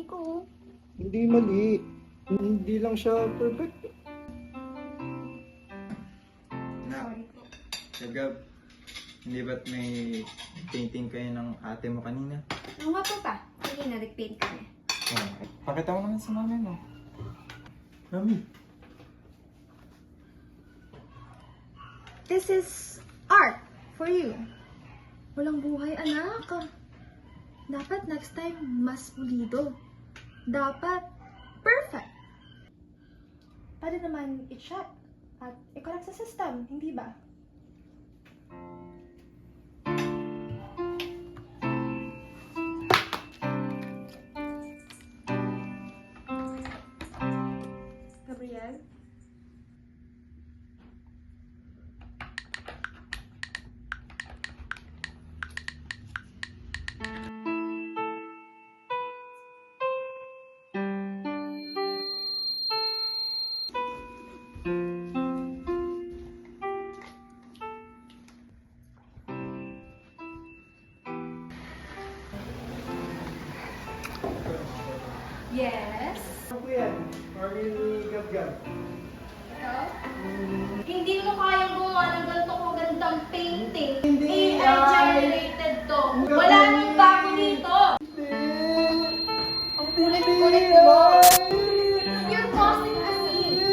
ko. Hindi mali. Hindi lang siya perfect. Na, Gab, hindi ba't may painting kayo ng ate mo kanina? Oo nga po pa. Kanina nag-paint kami. Oh, pakita mo naman sa mami mo. Mami. This is art for you. Walang buhay, anak. Dapat next time mas pulido. Dapat perfect. Pwede naman i-check at i-connect sa system, hindi ba? Gabriel? Yes? Ano po yan? Party ni Gab-Gab. Ikaw? Hindi mo kayang gumawa ng ganito kagandang painting. Hindi, AI generated to. Wala nang bago dito. Ang kulit mo. You're causing a scene.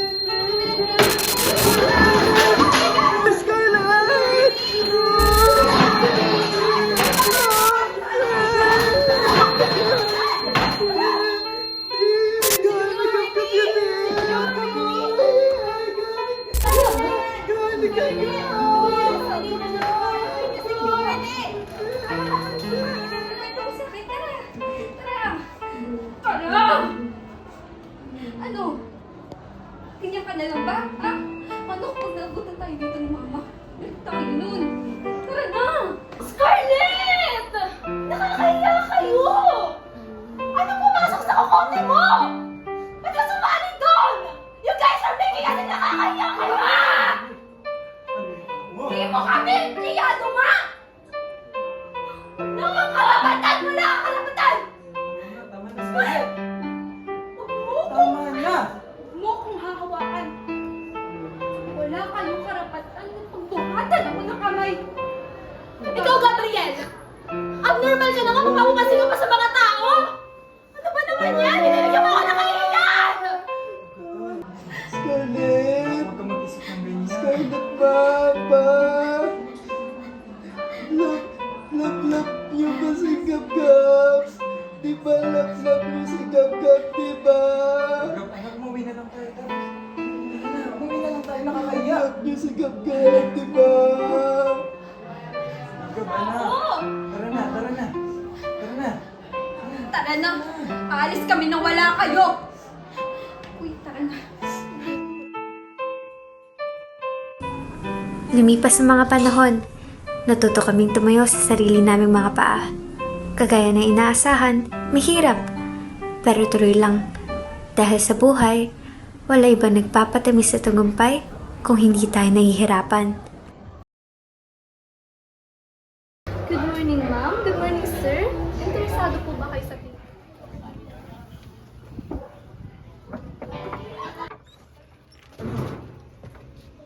Ano? Ganyan ka na lang ba? Ha? Ano kung nagutan tayo dito ni Mama? Balik tayo nun. Tara na! Scarlett! Nakakahiya kayo! Anong pumasok sa kukote mo? Ba't ka sumali doon? You guys are making us nakakahiya kayo, ha? Hindi mo kami empleyado, ma! Walang karapatan! Wala kang karapatan! Scarlett! Tama na! Huwag mo akong hahawakan. Wala kayong karapatan ng pagbuhatan ako ng kamay. Ikaw, Gabriel! Abnormal ka naman mapapapasin ka pa sa mga tao! Ano ba naman yan? Binibigyan mo ako ng kahihiyan! Scarlett! Huwag ka mag-isip ng ganyan. Scarlett, Papa! Love niyo ba si Gab-Gab? Diba love niyo si Gab-Gab, diba? Gab, anak mo, uwi na lang tayo. Tara. Uwi na lang tayo, nakakahiya. Love niyo si Gab-Gab, diba? Gab, anak. Tara na, tara na. Tara na. Tara na! Aalis kami nang wala kayo! Uy, tara na. Lumipas ang mga panahon, natuto kaming tumayo sa sarili naming mga paa. Kagaya ng inaasahan, mahirap, pero tuloy lang. Dahil sa buhay, wala iba nagpapatamis sa tagumpay kung hindi tayo nahihirapan. Good morning, ma'am. Good morning, sir. Interesado po ba kayo sa pin?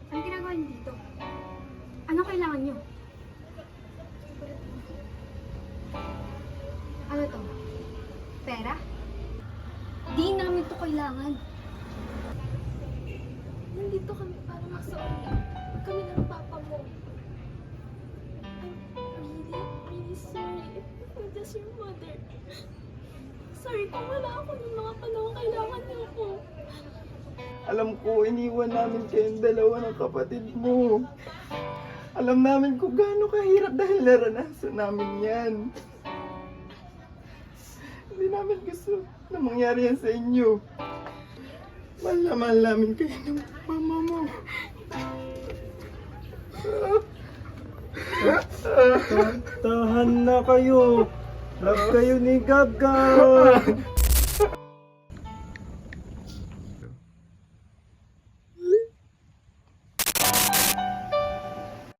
Ano ginagawa niyo dito? Ano kailangan niyo? Ano to? Pera? Di namin to kailangan. Nandito kami para magsauli. Kami ng papa mo. I'm really sorry. I'm just your mother. Sorry kung wala ako ng mga panahon kailangan niyo ako. Alam ko, iniwan namin kayong dalawa ng kapatid mo. Alam namin kung gaano kahirap dahil naranasan namin yan. Hindi namin gusto na mangyari yan sa inyo. Mahal na mahal namin kayo ng mama mo. Tahan na kayo. Love kayo ni Gab-Gab.